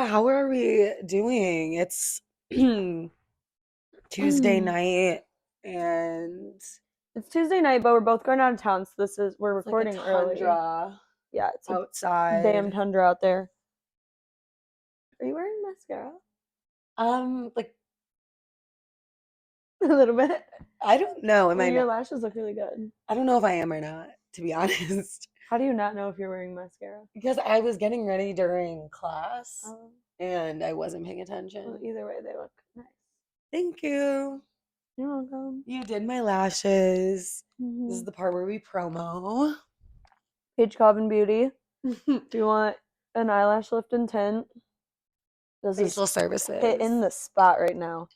how are we doing? It's Tuesday night and It's Tuesday night, but we're both going out of town, so we're it's like a recording early. tundra Yeah, it's a damn outside. tundra out there. Are you wearing mascara? Like A little bit. I don't know. Am Well, I your not? lashes look really good. I don't know if I am or not, to be honest. How do you not know if you're wearing mascara? Because I was getting ready during class Oh, and I wasn't paying well, attention. either way, they look nice. Thank you. You're welcome. You did my lashes. This is Mm-hmm. the part where we promo. Paige Cobbin Beauty. Do you want an eyelash lift and tint? This is Facial services. hitting the spot right now.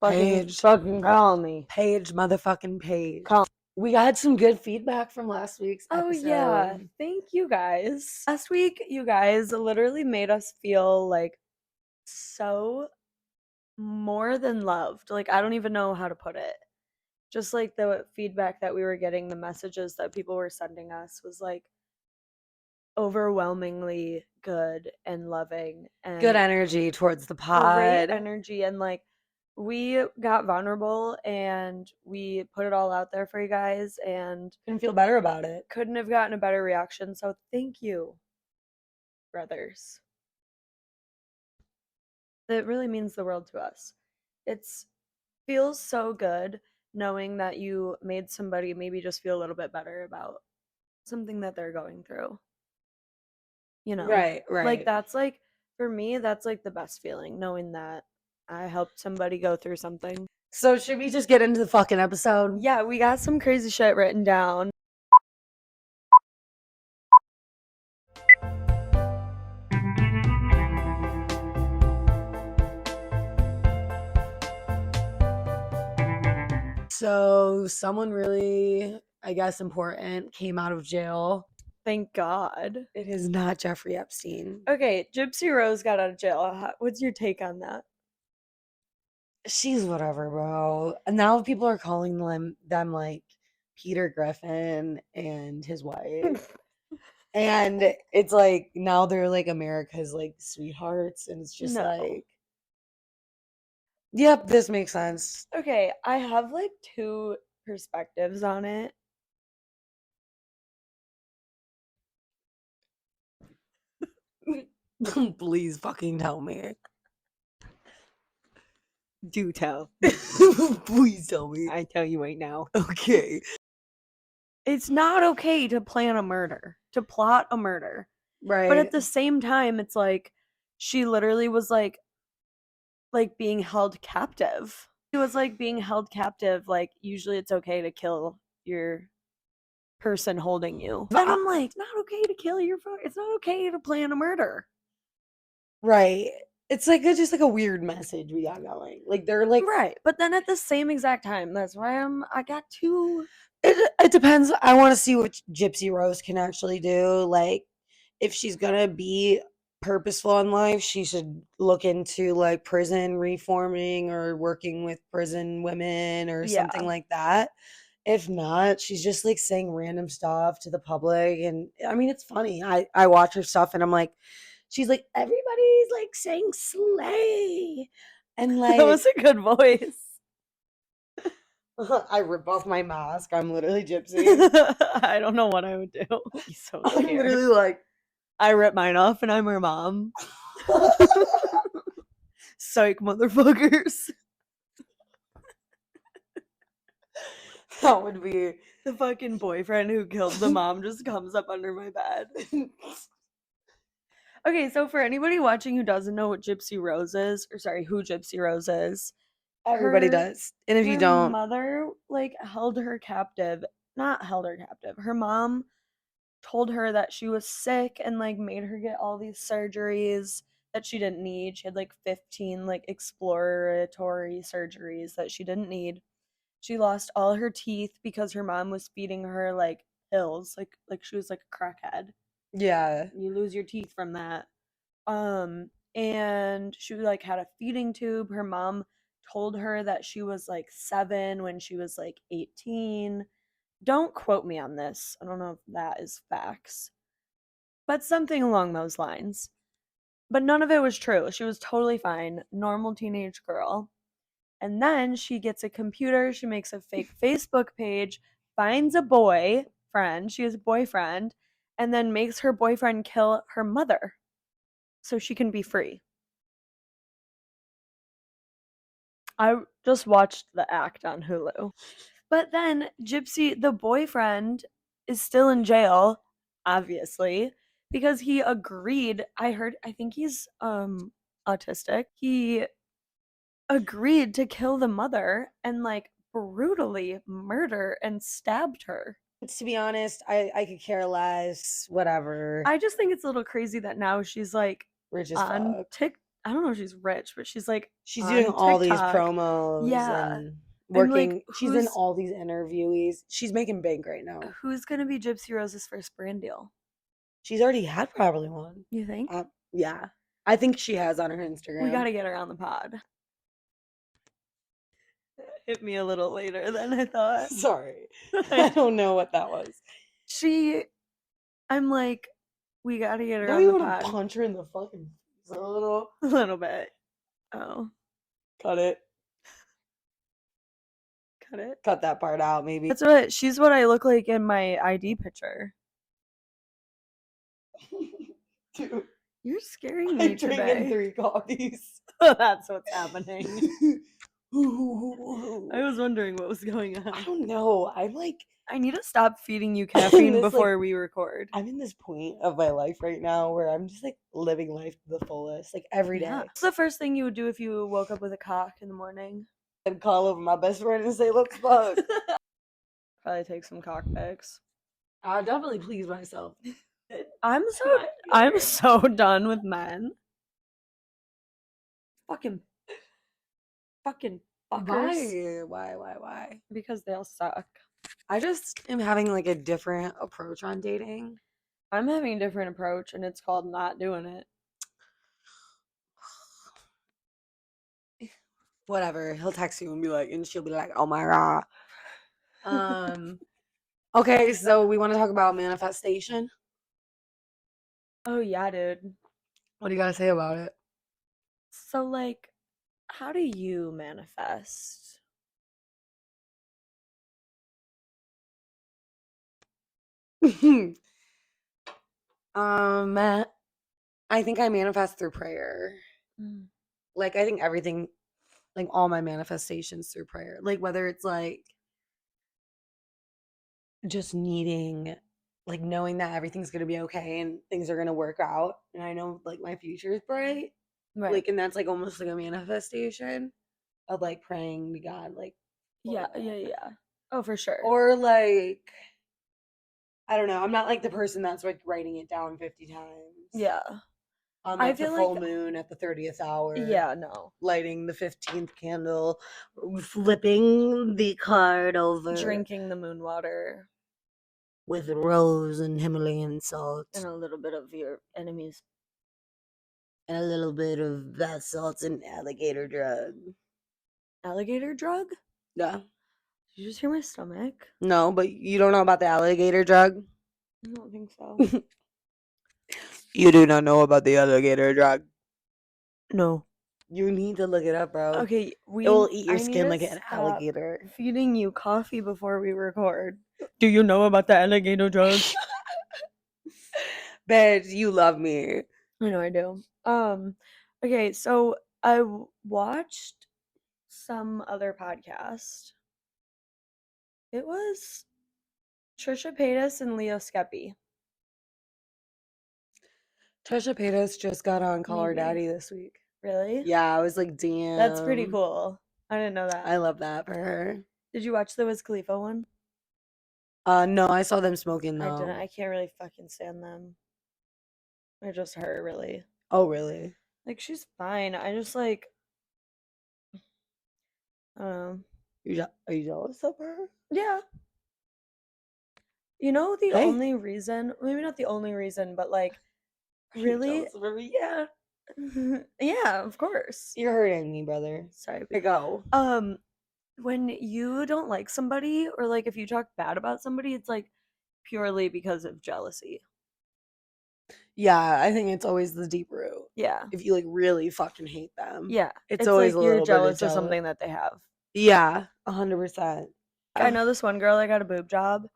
Paige. Fucking call me. Paige, motherfucking Paige. Call. We got some good feedback from last week's Oh episode. yeah, thank you guys. Last week, you guys literally made us feel like so more than loved. Like I don't even know how to put it. Just like the feedback that we were getting, the messages that people were sending us was like overwhelmingly good and loving and Good energy towards the great pod. energy, and like we got vulnerable and we put it all out there for you guys and Couldn't feel better about it. couldn't have gotten a better reaction. So thank you, brothers. It really means the world to us. It's feels so good knowing that you made somebody maybe just feel a little bit better about something that they're going through. You know? Right, Like right. that's like for me that's like the best feeling, knowing that I helped somebody go through something. So should we just get into the fucking episode? Yeah, we got some crazy shit written down. So someone really, I guess, important came out of jail. Thank God. It is not Jeffrey Epstein. Okay, Gypsy Rose got out of jail. What's your take on that? She's whatever, bro. And now people are calling them like Peter Griffin and his wife. And it's like now they're like America's like sweethearts, and it's just No. like, yep, this makes sense. Okay, I have like two perspectives on it. Please fucking tell me. Do tell. Please tell me. I tell you right now. Okay. It's not okay to plan a murder, to plot a murder. Right. But at the same time, it's like she literally was like being held captive. She was like being held captive. Like usually it's okay to kill your person holding you. But I'm like, it's not okay to kill your phone. It's not okay to plan a murder. Right. It's like just like a weird message we got going. Like they're like Right. But then at the same exact time, that's why I got two. it depends. I want to see what Gypsy Rose can actually do. Like if she's gonna be purposeful in life, she should look into like prison reforming or working with prison women or something Yeah. like that. If not, she's just like saying random stuff to the public. And I mean, it's funny. I watch her stuff and I'm like, she's like, everybody's like saying slay. And That like, was a good voice. I rip off my mask. I'm literally Gypsy. I don't know what I would do. I'm so I'm scared. literally like, I rip mine off and I'm her mom. Psych, motherfuckers. that would be The fucking boyfriend who killed the mom just comes up under my bed. Okay, so for anybody watching who doesn't know what Gypsy Rose is, or sorry, who Gypsy Rose is, everybody does. And if you her don't, mother like held her captive. Not held her captive. Her mom told her that she was sick and like made her get all these surgeries that she didn't need. She had like 15 like exploratory surgeries that she didn't need. She lost all her teeth because her mom was feeding her like pills, like she was like a crackhead. yeah. You lose your teeth from that. And she like had a feeding tube. Her mom told her that she was like 7 when she was like 18. Don't quote me on this. I don't know if that is facts, but something along those lines. But none of it was true. She was totally fine, normal teenage girl. And then she gets a computer, she makes a fake Facebook page, finds a boyfriend, she has a boyfriend, and then makes her boyfriend kill her mother so she can be free. I just watched the act on Hulu. But then Gypsy, the boyfriend, is still in jail, obviously, because he agreed. I think he's autistic. He agreed to kill the mother and like brutally murder and stabbed her. To be honest, I could care less. Whatever. I just think it's a little crazy that now she's like Rich as on fuck. I don't know if she's rich, but she's like She's on doing all these TikTok. promos Yeah. and And like working. She's in all these interviews. She's making bank right now. who's gonna be Gypsy Rose's first brand deal? She's already had probably one. You think? Yeah. I think she has on her Instagram. We gotta get her on the pod. Hit me a little later than I thought. Sorry. I don't know what that was. I'm like, we gotta get her Now on you the want pod. to punch her in the fucking face a little? A little bit. Oh. Cut it. Cut it. Cut that part out, maybe. She's what I look like in my ID picture. Dude, You're scaring me I'm drinking today. 3 coffees. That's what's happening. I I was wondering what was going on. don't know. I'm like, I need to stop feeding you caffeine this, before like, we record. I'm in this point of my life right now where I'm just like living life to the fullest, like every day. Yeah. What's the first thing you would do if you woke up with a cock in the morning? I'd call over my best friend and say, let's fuck. Probably take some cock pics. I'll definitely please myself. I'm so done with men. Fucking fuckers. Why? Because they'll suck. I just am having like a different approach on dating. I'm having a different approach and it's called not doing it. Whatever. He'll text you and be like, and she'll be like, oh my god. Okay, so we want to talk about manifestation. Oh yeah, dude. What do you gotta say about it? So like, how do you manifest? I think I manifest through prayer. Like I think everything, like all my manifestations through prayer. Like whether it's like just needing, like knowing that everything's gonna be okay and things are gonna work out, and I know like my future is bright. Right. Like, and that's like almost like a manifestation of like praying to God, like Yeah. Oh, for sure. or like I don't know. I'm not like the person that's like writing it down 50 times. Yeah. On I like the feel full like- moon at the 30th hour. Yeah, no. Lighting the 15th candle, flipping the card over, Drinking the moon water with rose and Himalayan salt, and a little bit of your enemies. and a little bit of bath salts and alligator drug. Alligator drug? Yeah. Did you just hear my stomach? No, but you don't know about the alligator drug? I don't think so. You do not know about the alligator drug. No. You need to look it up, bro. Okay, It will eat your skin like an stop alligator. feeding you coffee before we record. Do you know about the alligator drug? Bitch, you love me. I know I do. Okay, so I watched some other podcast. It was Trisha Paytas and Leo Skeppy. Trisha Paytas just got on Call Her Maybe. Daddy this week. Really? Yeah, I was like, damn. That's pretty cool. I didn't know that. I love that for her. Did you watch the Wiz Khalifa one? No, I saw them smoking I though. didn't. I can't really fucking stand them. Or just her, really. Oh, really? Like, she's fine. I just like, I don't know. Are you jealous of her? Yeah. You know, the Hey. only reason, maybe not the only reason, but like, Are you really? jealous of her? Yeah. Yeah, of course. You're hurting me, brother. Sorry. Here, go. When you don't like somebody or like if you talk bad about somebody, it's like purely because of jealousy. Yeah, I think it's always the deep root. Yeah. If you like really fucking hate them. Yeah. It's always like a you're little bit of jealous of something that they have. Yeah, 100%. I know this one girl that got a boob job,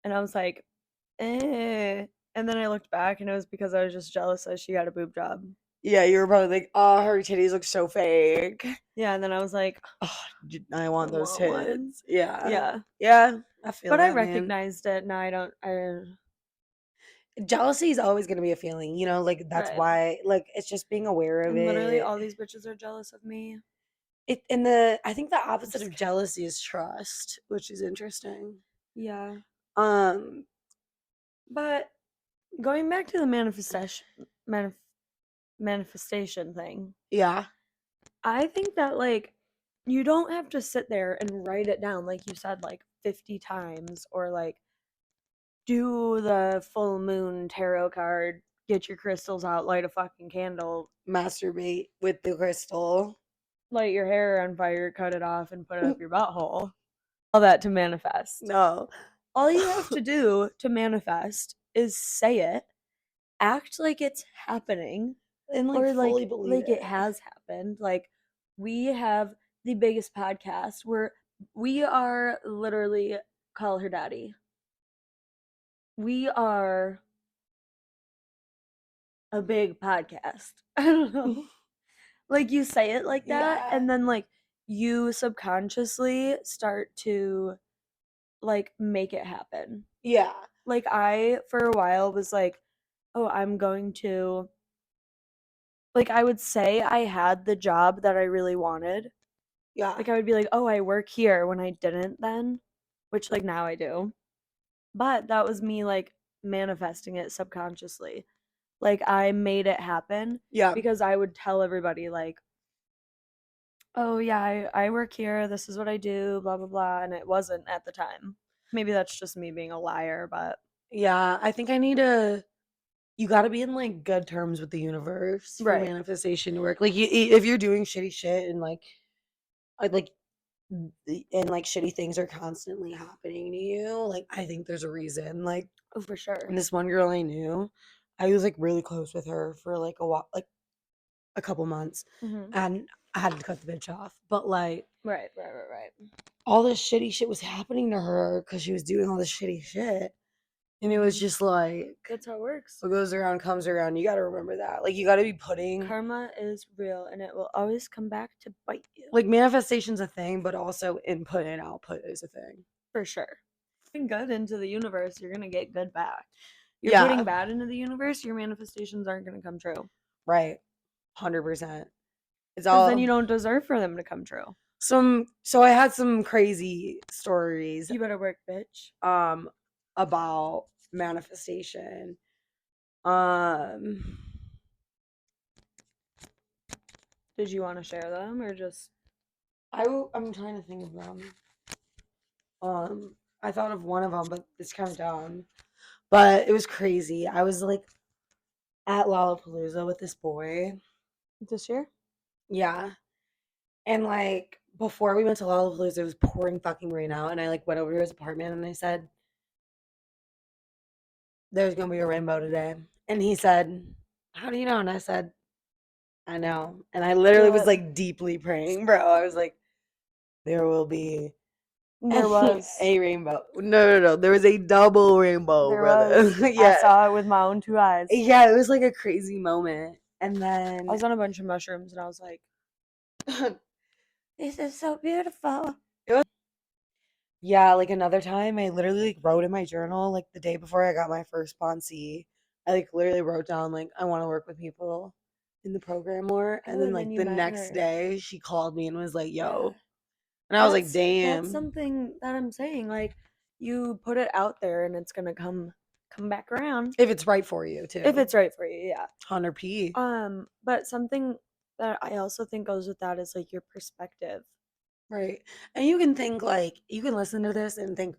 and I was like, eh. And then I looked back, and it was because I was just jealous that she got a boob job. Yeah, you were probably like, oh, her titties look so fake. Yeah, and then I was like, Oh, I want those want one. tits. Yeah. Yeah. Yeah, I feel But I that, man. recognized it. Now I don't. Jealousy is always going to be a feeling, you know, like that's Right. why, like, it's just being aware of And literally it. all these bitches are jealous of me. I think the opposite just of jealousy is trust, which is interesting. Yeah. Um, But going back to the manifestation thing, yeah, I think that like you don't have to sit there and write it down like you said like 50 times or like do the full moon tarot card, get your crystals out, light a fucking candle, masturbate with the crystal. light your hair on fire, cut it off and put it up your butthole. All that to manifest. No. All you have to do to manifest is say it, act like it's happening, And like or fully believe like it it. has happened. Like we have the biggest podcast where we are literally call her daddy. We are a big podcast. I don't know. Like you say it like that Yeah. and then like you subconsciously start to like make it happen. Yeah. Like I for a while was like, "Oh, I'm going to," like I would say I had the job that I really wanted. Yeah. Like I would be like, "Oh, I work here," when I didn't then, which like now I do. But that was me like manifesting it subconsciously. Like I made it happen Yeah. because I would tell everybody like, "Oh yeah, I work here. This is what I do, blah blah blah," and it wasn't at the time. Maybe that's just me being a liar, but Yeah. I think I need to. You got to be in like good terms with the universe for right. manifestation to work. Like, if you're doing shitty shit and like, and like shitty things are constantly happening to you, like, I think there's a reason. Like, Oh, for sure. this one girl I knew, I was like really close with her for like a while, like a couple months, Mhm. and I had to cut the bitch off. But like, Right. all this shitty shit was happening to her because she was doing all this shitty shit. And it was Mhm. just like, That's how it works. what goes around comes around. You got to remember that. Like, you got to be putting, Karma is real and it will always come back to bite you. like, manifestation's a thing, but also input and output is a thing. For sure. Putting good into the universe, you're going to get good back. You're Yeah. putting bad into the universe, your manifestations aren't going to come true. Right. 100%. It's Because all. then you don't deserve for them to come true. So I had some crazy stories You better work, bitch. about manifestation. Um Did you want to share them or just I'm trying to think of them. I thought of one of them, but it's kind of dumb. But it was crazy. I was like at Lollapalooza with this boy. this year? Yeah. And like before we went to Lollapalooza, it was pouring fucking rain out, and I like went over to his apartment and I said, "There's gonna be a rainbow today." And he said, "How do you know?" And I said, "I know." And I literally was like deeply praying, bro. I was like, there will be There was. a rainbow. No. There was a double rainbow, There brother. was. Yeah. I saw it with my own 2 eyes. Yeah, it was like a crazy moment. And then I was on a bunch of mushrooms and I was like, this is so beautiful. yeah, like another time I literally like wrote in my journal like the day before I got my first sponsee. I like literally wrote down like I want to work with people in the program more. And Oh, then and like then you the met next her. day she called me and was like, "Yo." Yeah. And I was like, That's "Damn." something that I'm saying. Like you put it out there and it's gonna come back around. If it's right for you too. If it's right for you, yeah. 100p. But something that I also think goes with that is like your perspective. Right. And you can think like you can listen to this and think,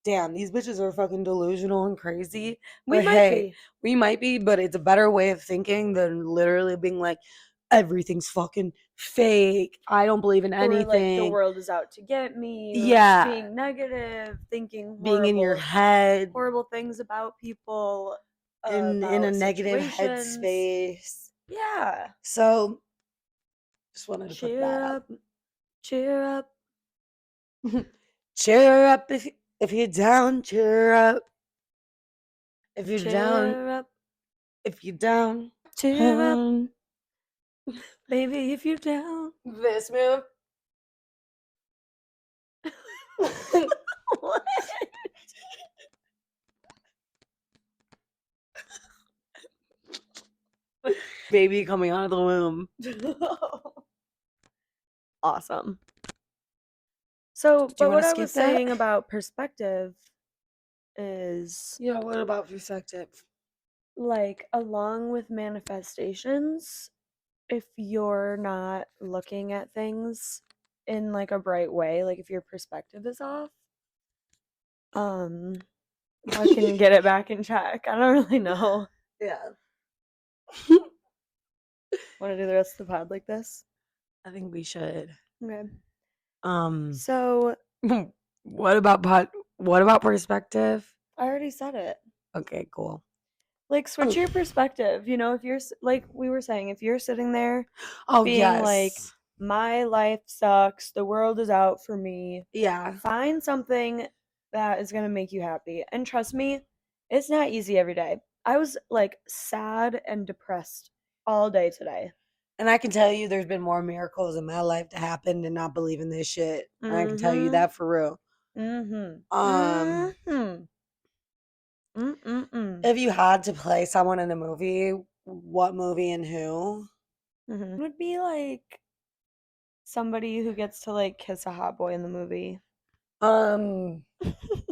damn, these bitches are fucking delusional and crazy. We But might hey, be. we might be, but it's a better way of thinking than literally being like, everything's fucking fake. I don't believe in Or like the anything. world is out to get me. Or Yeah. being negative, thinking Being in your horrible, head. horrible things about people. in a about negative situations. headspace. Yeah. So just wanted to put Cheer that up. Cheer up. out. Cheer up if you're down, cheer up. If you're down, Cheer up. if you're down, Cheer up. Baby, if you're down. this move. What? Baby coming out of the womb. Awesome. So, Do you but want what to I skip was that? saying about perspective is Yeah, what about perspective? like along with manifestations, if you're not looking at things in like a bright way, like if your perspective is off, I can get it back in check. I don't really know. Yeah. Want to do the rest of the pod like this? I think we should. Okay. Um So what about perspective? I already said it. Okay, cool. Like switch your perspective. You know, if you're like we were saying, if you're sitting there Oh, being like, yes. my life sucks, the world is out for me, Yeah. find something that is going to make you happy. And trust me, it's not easy every day. I was like sad and depressed all day today. And I can tell you there's been more miracles in my life that happened and not believe in this shit. And I can tell you Mhm. that for real. Mhm. Um Mhm. if you had to play someone in a movie, what movie and who? Would be like somebody who gets to like kiss a hot boy in the movie.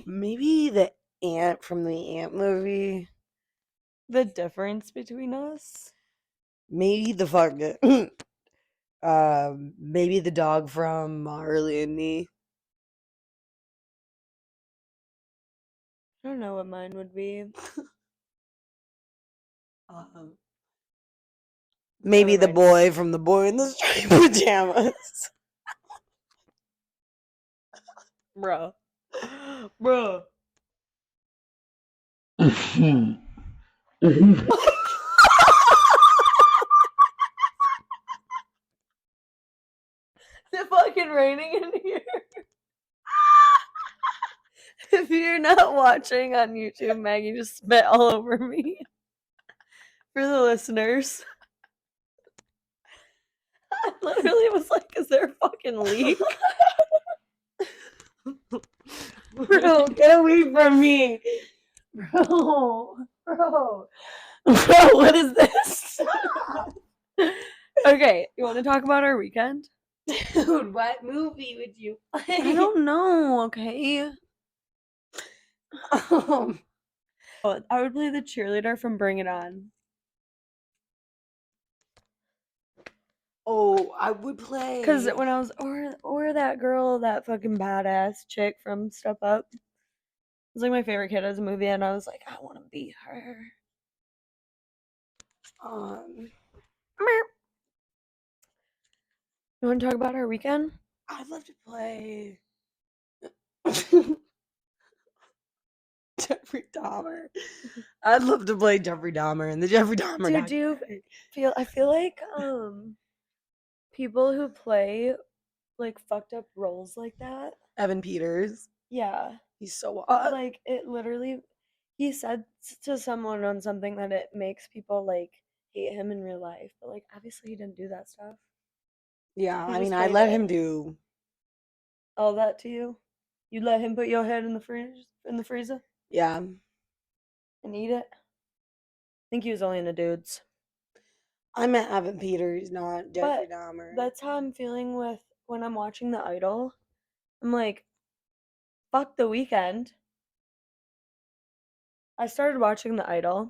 Maybe the ant from the Ant movie. The difference between us. Maybe the fucking maybe the dog from Marley and Me. I don't know what mine would be. Um, maybe Never the mind. boy from The Boy in the Striped Pajamas. Bro. Bro. It's fucking raining in here. If you're not watching on YouTube, Maggie just spit all over me. For the listeners. I literally was like, is there a fucking leak? Bro, get away from me. Bro. Bro, what is this? Okay, you want to talk about our weekend? Dude, what movie would you play? I don't know, okay? Um, Oh, I would play the cheerleader from Bring It On. oh, I would play. Because when I was, or that girl, that fucking badass chick from Step Up. It was like my favorite kid as a movie, and I was like, I want to be her. Um, You want to talk about our weekend? I'd love to play Jeffrey Dahmer. I'd love to play Jeffrey Dahmer and the Jeffrey Dahmer Dude, do you documentary. I feel like people who play like fucked up roles like that. Evan Peters. Yeah. He's so hot. Like it literally he said to someone on something that it makes people like hate him in real life, but like obviously he didn't do that stuff. Yeah, He I mean, just I played let it. him do. All that to you? You'd let him put your head in the freezer Yeah. and eat it? I think he was only into dudes. I meant Evan Peters, not Jeffrey But Dahmer. that's how I'm feeling with when I'm watching The Idol. I'm like, fuck The Weekend. I started watching The Idol,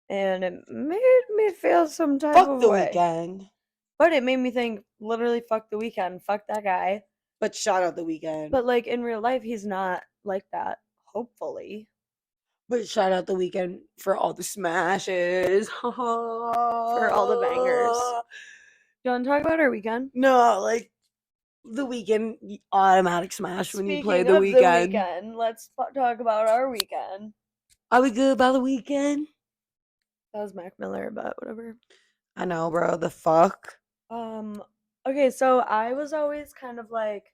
and it made me feel some type Fuck of the way. Weekend. But it made me think, literally, fuck The Weekend. Fuck that guy. But shout out the Weekend. But, like, in real life, he's not like that. Hopefully. But shout out the Weekend for all the smashes. For all the bangers. Do you want to talk about our weekend? No, like the Weekend automatic smash when you play Speaking the of Weekend. the weekend, let's talk about our weekend. Are we good about the Weekend? That was Mac Miller, but whatever. I know, bro. The fuck? Okay, so I was always kind of like,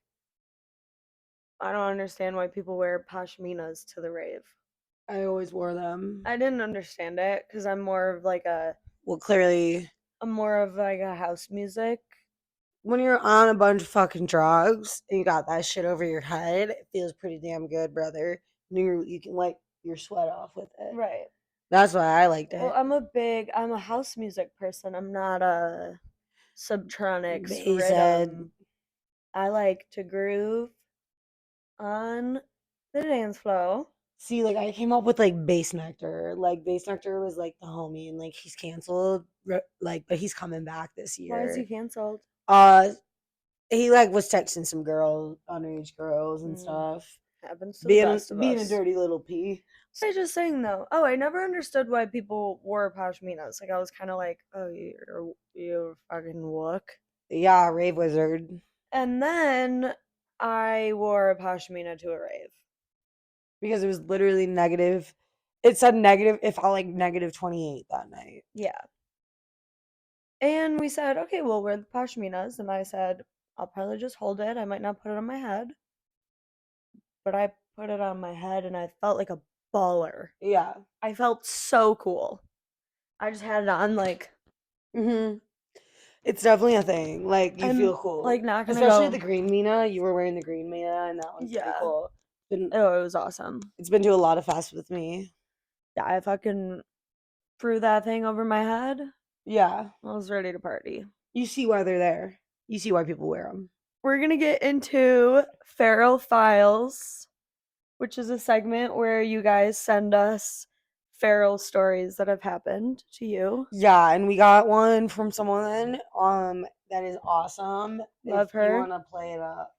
I don't understand why people wear pashminas to the rave. I always wore them. I didn't understand it because Well, clearly, I'm more of like a house music. when you're on a bunch of fucking drugs and you got that shit over your head, it feels pretty damn good, brother. And you can wipe your sweat off with it. Right. That's why I liked Well, it. I'm a house music person. I'm not a subtronics Bass head. rhythm. I like to groove on the dance floor. See, like I came up with like Bass Nectar. Like Bass Nectar was like the homie, and like he's canceled. Like, but he's coming back this Why is he year. canceled? Uh, he like was texting some girls, underage girls and Mm, stuff. happens to the Being best of being a us. dirty little p. What was I just saying though? Oh, I never understood why people wore pashminas. Like I was kind of like, oh, you're a fucking wook. Yeah, rave wizard. And then I wore a pashmina to a rave. Because it was literally negative. It said negative. It felt like negative 28 that night. Yeah. And we said, okay, we'll wear the pashminas. And I said, I'll probably just hold it. I might not put it on my head. But I put it on my head and I felt like a baller. Yeah. I felt so cool. I just had it on like Mm-hmm. It's definitely a thing. Like you I'm feel cool, like not gonna especially the go. green Mina. You were wearing the green Mina, and that one's pretty Yeah. cool. Oh, it was awesome. It's been to a lot of fests with me. Yeah, I fucking threw that thing over my head. Yeah, I was ready to party. you see why they're there. You see why people wear them. We're gonna get into Feral Files, which is a segment where you guys send us feral stories that have happened to you. Yeah, and we got one from someone that is awesome. Love If you her. want to play it up,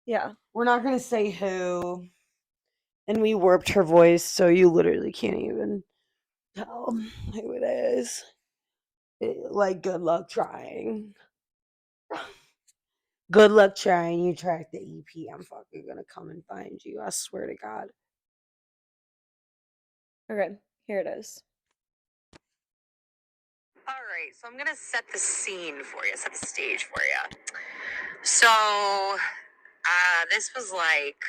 Yeah. we're not gonna say who, and we warped her voice, so you literally can't even tell who it is. Like, good luck trying. Good luck trying. You track the EP. I'm fucking gonna come and find you. I swear to God. Okay, here it is. All right, so I'm gonna set the scene for you, set the stage for you. So, this was like,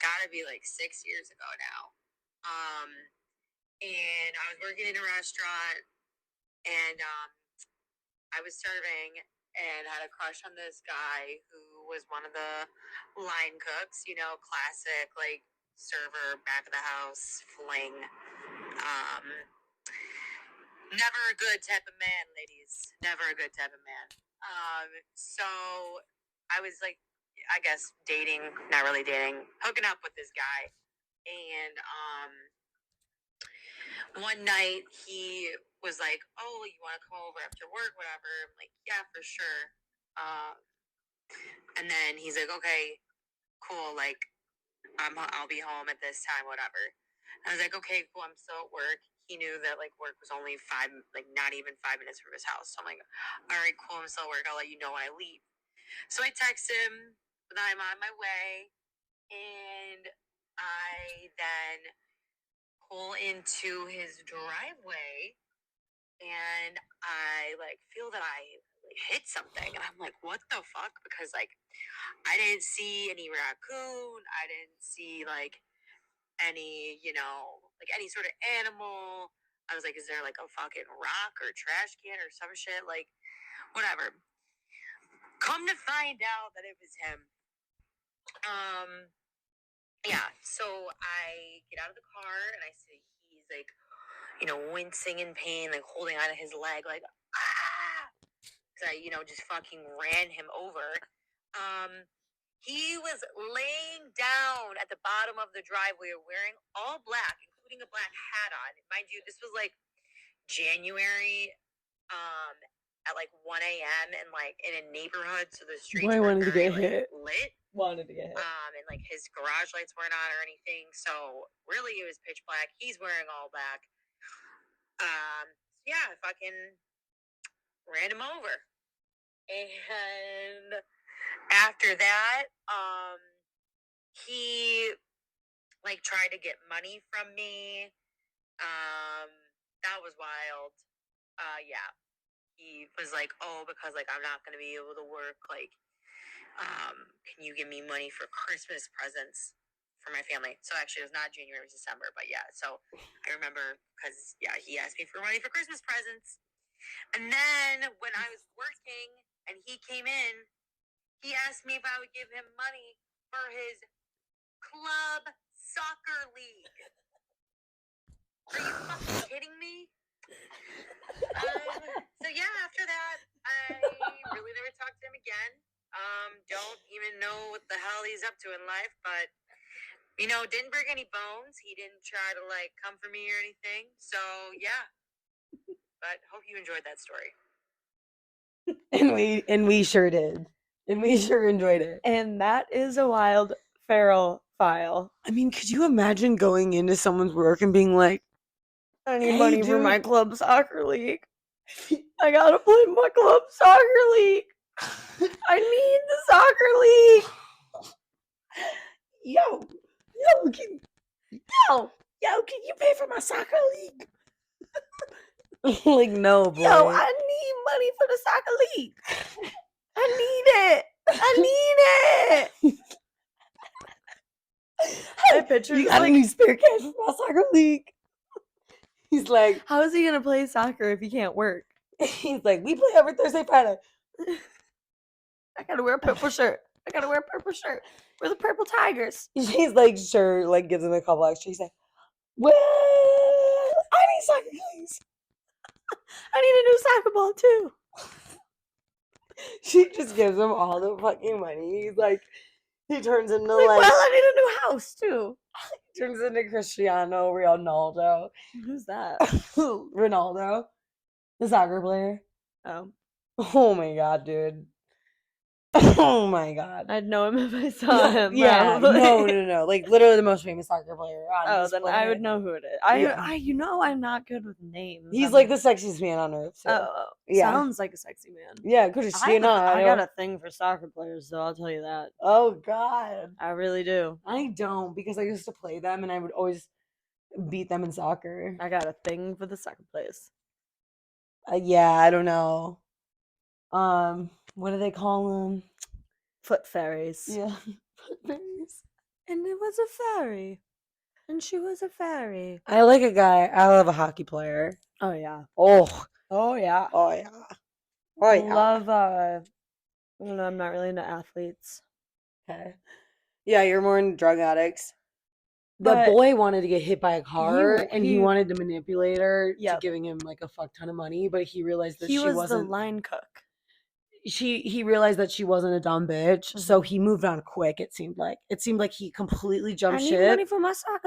gotta be like 6 years ago now. And I was working in a restaurant, and I was serving, and had a crush on this guy who was one of the line cooks. You know, classic like server, back of the house fling. Um, Never a good type of man, ladies. Never a good type of man. So I was like, I guess dating, not really dating, hooking up with this guy. And one night he was like, "Oh, you want to come over after work, whatever?" I'm like, "Yeah, for sure." And then he's like, "Okay, cool. Like, I'll be home at this time, whatever." I was like, "Okay, cool. I'm still at work." He knew that like work was only not even 5 minutes from his house. So I'm like, "All right, cool. I'm still at work. I'll let you know when I leave." So I text him that I'm on my way, and I then pull into his driveway, and I like feel that I like, hit something, and I'm like, "What the fuck?" Because like I didn't see any raccoon. I didn't see like any, like any sort of animal. I was like, is there like a fucking rock or trash can or some shit? Like, whatever. Come to find out that it was him. Yeah. So I get out of the car and I see he's like, wincing in pain, like holding on to his leg, like, ah! Because I, just fucking ran him over. He was laying down at the bottom of the driveway wearing all black, including a black hat on. Mind you, this was like January, at like 1 a.m. and like in a neighborhood, so the streets Boy weren't wanted to very get like hit. lit. Wanted to get hit. And like his garage lights weren't on or anything, so really it was pitch black. He's wearing all black. Yeah, I fucking ran him over. And after that, he like tried to get money from me. that was wild. Yeah. He was like, oh, because like I'm not gonna be able to work, like, can you give me money for Christmas presents for my family? So actually it was not January, it was December, but yeah. So I remember because yeah, he asked me for money for Christmas presents. And then when I was working and he came in, he asked me if I would give him money for his club soccer league. Are you fucking kidding me? So yeah, after that, I really never talked to him again. Don't even know what the hell he's up to in life, but didn't break any bones. He didn't try to like come for me or anything. So yeah. But hope you enjoyed that story. And we sure did. And we sure enjoyed it. And that is a wild feral file. I mean, could you imagine going into someone's work and being like, I need Hey, money for dude. my club soccer league. I gotta play my club soccer league. I need the soccer league. yo, can you pay for my soccer league? Like, no, boy. Yo, I need money for the soccer league. I need it. I need it. I picture You just got like, any spare cash for my soccer league? He's like, how is he gonna play soccer if he can't work? we play every Thursday, Friday. I gotta wear a purple shirt. We're the purple tigers. She's like, sure, like gives him a couple extra. He's like, well, I need soccer clothes. I need a new soccer ball too. She just gives him all the fucking money. He's like, he turns into Like, like, well, I need a new house too. turns into Cristiano Ronaldo. Who's that? Ronaldo, the soccer player. Oh, Oh my god, dude. Oh my god. I'd know him if I saw him. Yeah, probably. no. Like literally the most famous soccer player on Oh, this then I planet. would know who it is. Yeah. I'm not good with names. He's I'm like the sexiest man on earth. So. Oh, yeah. sounds like a sexy man. Yeah, Cristiano. I got a thing for soccer players, though. I'll tell you that. Oh god. I really do. I don't because I used to play them and I would always beat them in soccer. I got a thing for the soccer players. Yeah, I don't know. What do they call them? Foot fairies. Yeah. And it was a fairy. And she was a fairy. I like a guy. I love a hockey player. Oh, yeah. Oh yeah. yeah. Love, I don't know, I'm not really into athletes. Okay. Yeah, you're more into drug addicts. The But boy wanted to get hit by a car, and he he- wanted to manipulate her to Yep. giving him like a fuck ton of money, but he realized that he she was wasn't. the line cook. He realized that she wasn't a dumb bitch, so he moved on quick. It seemed like he completely I jumped need ship. money for my soccer league.